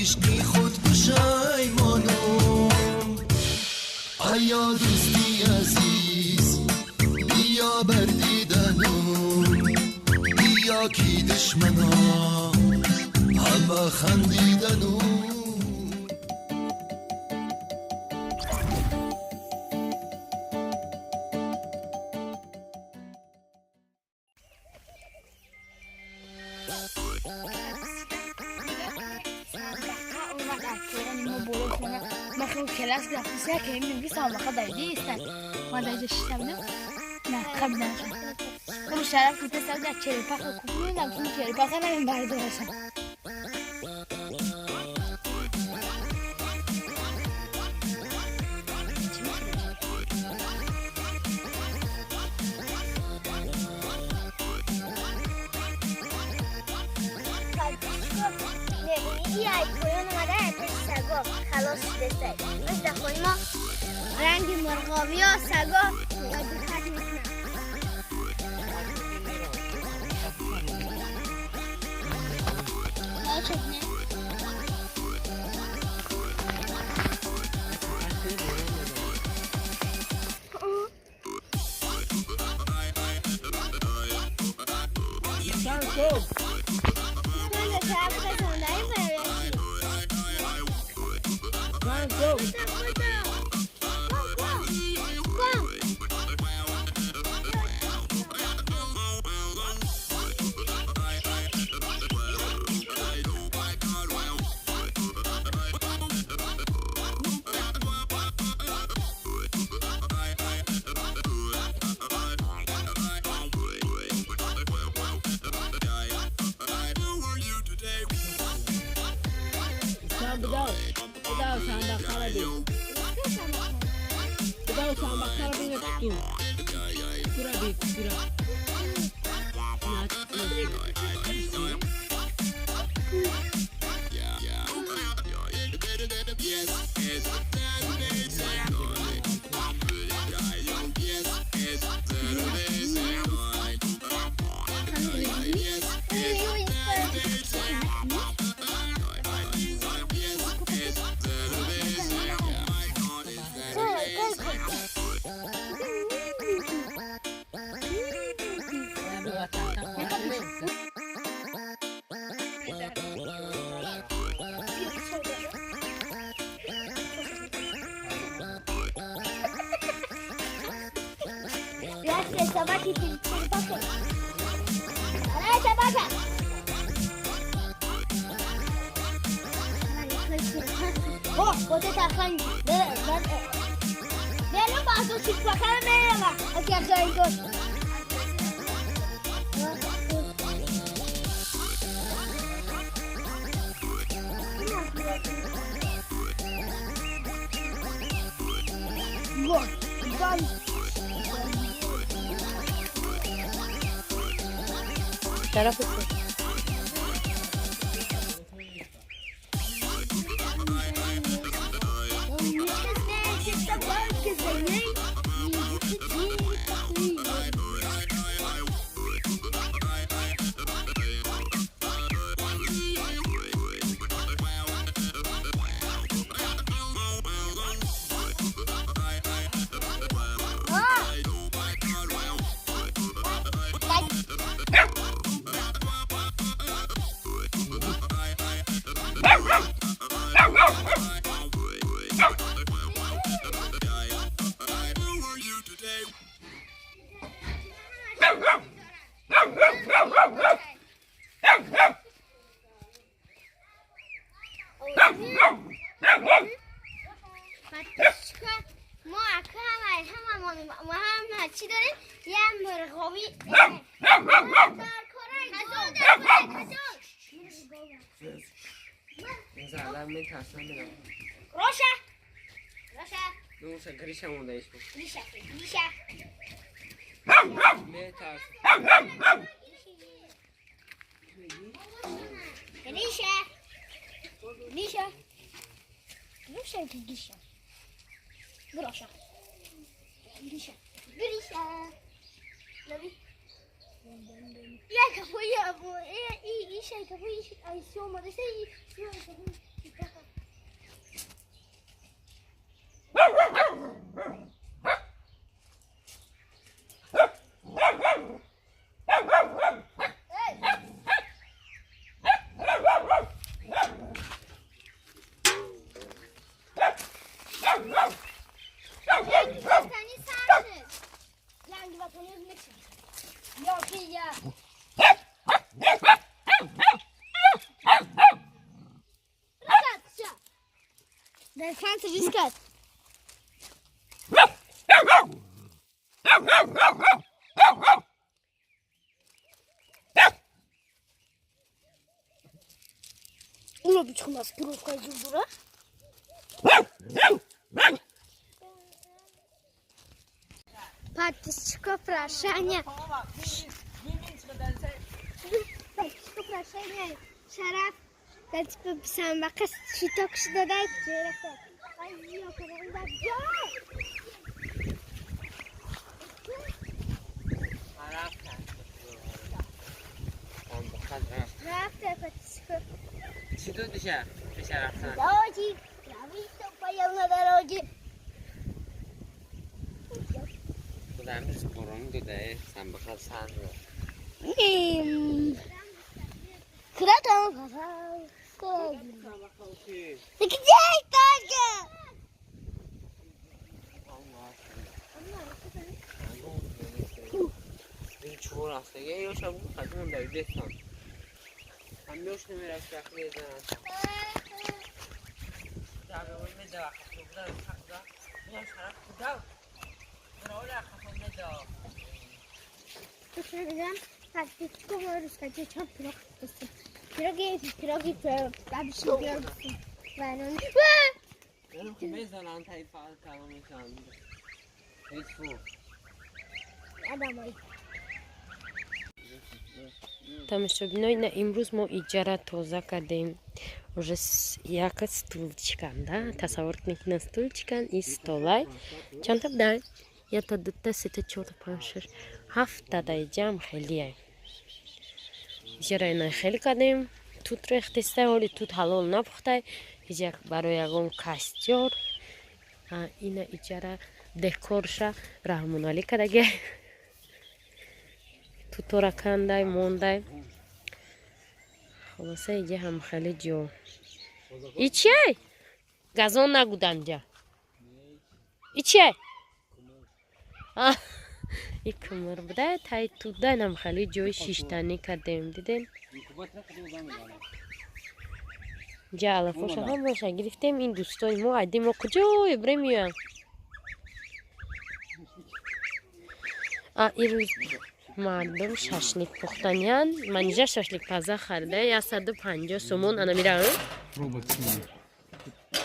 عشقی خود پشیمانم آیا دوستی عزیز بیا بردیدنم بیا کی دشمنا همه خندیدنم کلاس گرفتیسه که این میگی سابقه دایده ایستن ما دایده شیستم نه؟ نه خب نه اون شرف کتا سر در چری پخ کپنی نمتون چری پخ نمیم برده هستن خلاص شده مثل خواهی ما رنگ مرغابی ها سگا دقت میکنم شرف تو چی داریم؟ یه مرغابی زدم میترسم میرم روشه نوشه گریشه مونده ایش بود گریشه میترسم Ya kafayı bu iyi şey kafayı ay soğumadı şey در چند ریز کرد اونو بیچخون از گروه جور برا Партичко прошение. Партичко прошение. Шараф. Типа самбака читок шдадай. Ай, я когда я. Рафта партичко. Что ты сейчас? Ты сейчас Дороги. Я вижу, поел на дороге. امروز باران داده سنبخت سر رو کدام دیگه تاجه این چور هسته یا شبو خدمون داری بستان هم بیوش نمیره شکلی ازن جاگه باید میده وقت بوده بخدا یا شرف بوده برای خفا میده Düşüneceğim. Taktik koyuyoruz kaçıyor çok pilot tutuyorsun. Pirogi bir şey görürsün. Ben onu... من خب بزنم تایی فعال کلام میکنم هیچ فو Adamı. тамошобинои на имрӯз мо иҷара тоза кардем уже як стулчикан да тасаввур кунед ин стулчикан и столай чанда будай якта дута сета чорта панҷ шаш ҳафта даҷам хелияй иҷараи на хеле кардем тут рехтестай ҳоли тут ҳалол напухтай иҷак барои ягон костёр ина иҷара декорша раҳмоналӣ кардагай тутора кандай мондай холоса иҷа ҳам хеле ҷо и чиай газон нагудан ҷа и чиай и кумар буда тай тутдан ҳам хеле ҷои шиштанӣ кардем дидем ҷа алафоша ҳам боша гирифтем ин дӯстони мо айдем мо куҷое бурем меоям ирӯз мардум шашлик пухтаниян ман инҷа шашликпаза харида 150 сомон ана мирам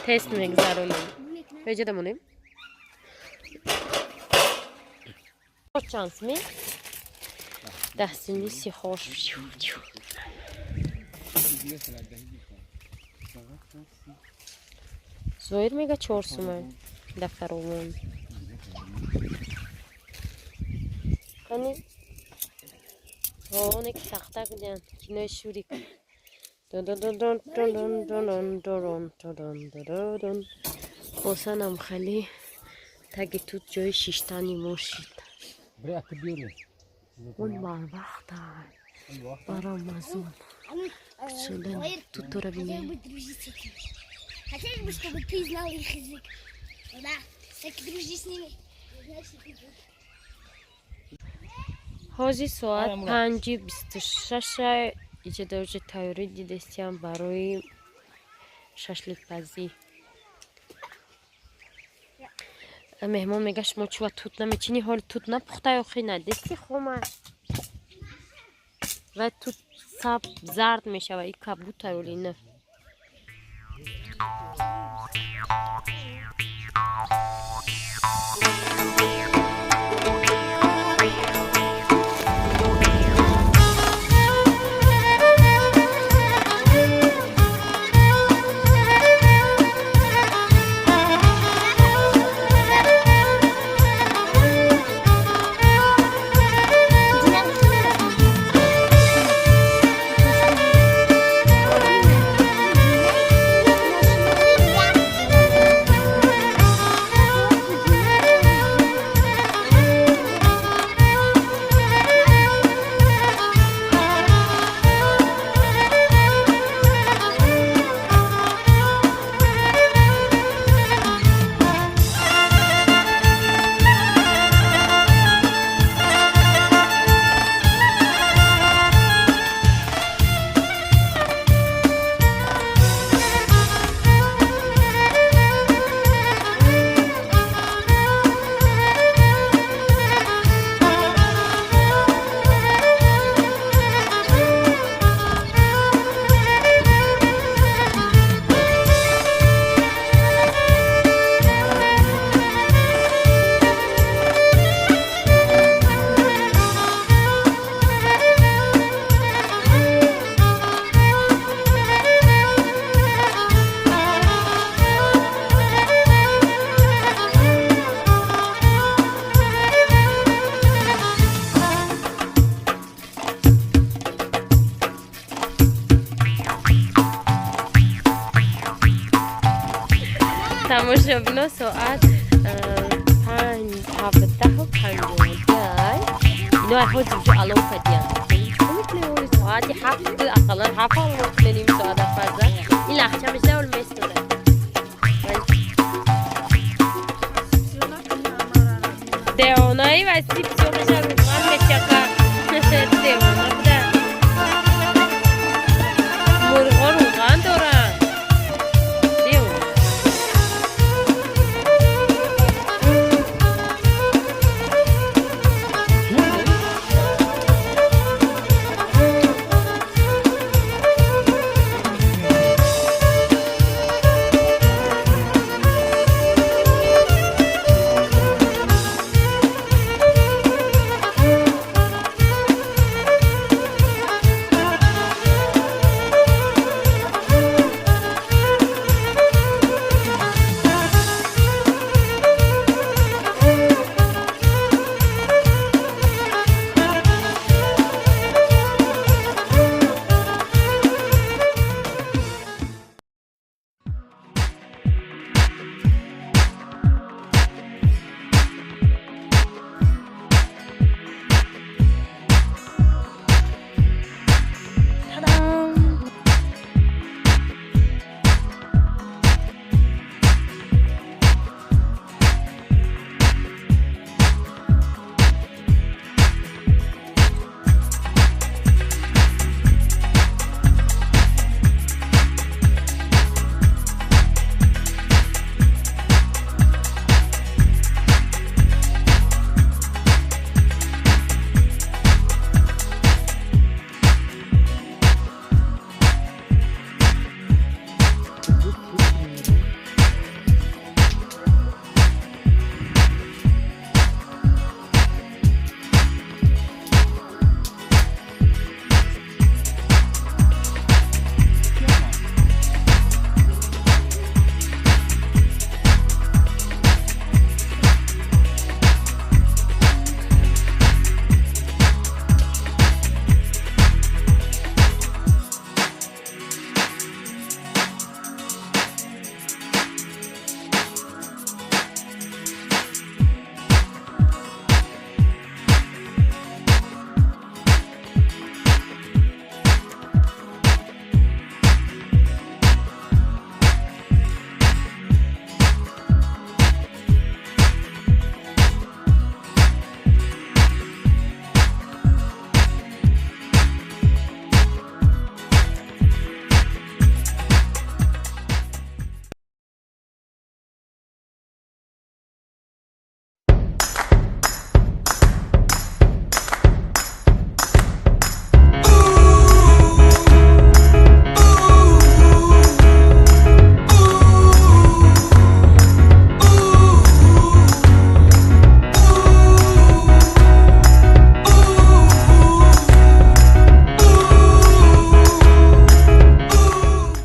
тест мегзаронем беҷада монем чансми дастини сихош зоир мега 4 сомон дафаровон кани Оне ки тахта кудян кинои шурик осанам хали таги тут ҷои шиштани мошид он барвақта баромазон шудан тутора бинай Хотели бы, чтобы ты знал их язык. Да, так и дружи с ними. ҳозир соат 5:26 иҷодаҷи тайёрӣ дидестиам барои шашликпазӣ меҳмон мега шумо чува тут намечини ҳоли тут напухтай охина дести хома ва тут саб зард мешава и кабутай оли на تماشابینا ساعت 7:50 اینا حاجم شو الان فدیان میتونی ساعت 7 اقلا 7 میتونیم ساعت فازا این لحظه میشه اول میستوده دیونایی و سیپسیونش